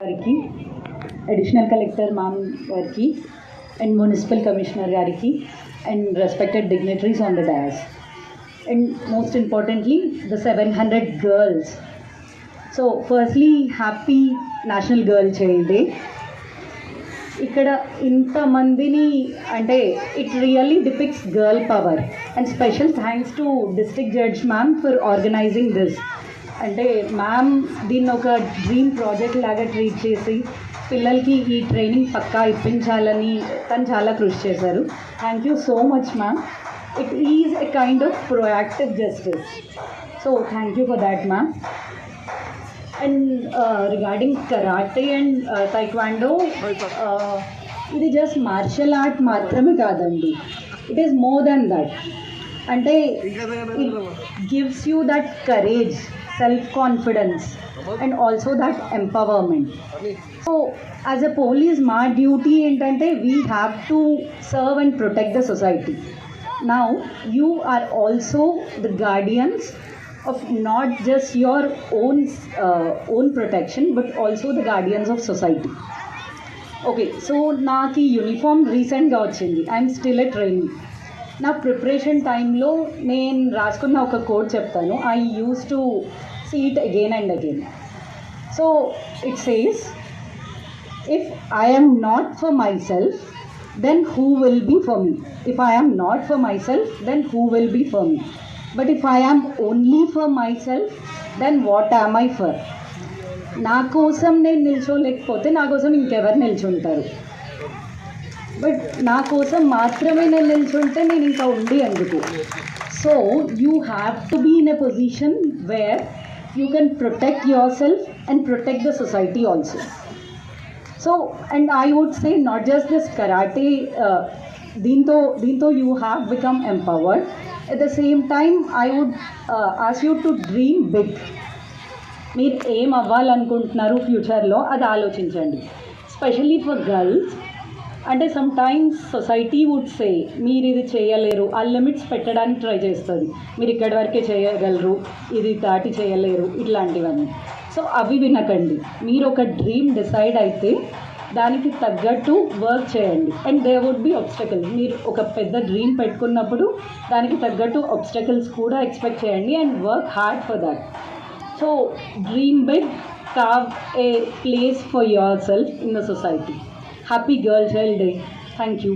గారికి, additional collector ma'am గారికి, and municipal commissioner గారికి, and respected dignitaries on the dais, and most importantly the 700 girls. So firstly, happy National Girl Child Day. ఇక్కడ ఇంతమందిని అంటే it really depicts girl power, and special thanks to district judge ma'am for organising this. అంటే ma'am దీన్ని ఒక dream project లాగా treat చేసి పిల్లలకి ఈ ట్రైనింగ్ పక్కా ఇప్పించాలని తను చాలా కృషి చేశారు. Thank you so much ma'am. It is a kind of proactive justice. So thank you for that ma'am. And regarding karate and taekwondo, ఇది జస్ట్ మార్షల్ ఆర్ట్ మాత్రమే కాదండి, it is more than that. అంటే it gives you that courage, self confidence, and also that empowerment. So as a police మా duty ఏంటంటే we have to serve and protect the society. Now you are also the guardians of not just your own protection but also the guardians of society. Okay, so నాకు ఈ uniform రీసెంట్గా వచ్చింది. I'm still a training. నా preparation టైంలో నేను రాసుకున్న ఒక code చెప్తాను. I used to see it again and again. So it says, if I am not for myself, then who will be for me? If I am not for myself, then who will be for me? But if I am only for myself, then what am I for? నా కోసం నేను నిల్చోలేకపోతే నా కోసం ఇంకెవరు నిల్చుంటారు? But నా కోసం మాత్రమే నేను నిల్చుంటే నేను ఇంకా ఉండి ఎందుకు? So you have to be in a position where you can protect yourself and protect the society also. So and I would say not just this karate, దీంతో you have become empowered. At the same time, I would ask you to dream big. మీరు ఏం అవ్వాలనుకుంటున్నారు ఫ్యూచర్లో అది ఆలోచించండి. Specially for girls, అంటే sometimes society would say మీరు ఇది చేయలేరు, ఆ లిమిట్స్ పెట్టడానికి ట్రై చేస్తుంది. మీరు ఇక్కడి వరకే చేయగలరు, ఇది దాటి చేయలేరు, ఇట్లాంటివన్నీ. సో అవి వినకండి. మీరు ఒక డ్రీమ్ డిసైడ్ అయితే దానికి తగ్గట్టు వర్క్ చేయండి. And there would be obstacles. మీరు ఒక పెద్ద డ్రీమ్ పెట్టుకున్నప్పుడు దానికి తగ్గట్టు ఆబ్స్టకల్స్ కూడా ఎక్స్పెక్ట్ చేయండి and work hard for that. So dream big, carve a place for yourself in the society. Happy Girl Child Day. Thank you.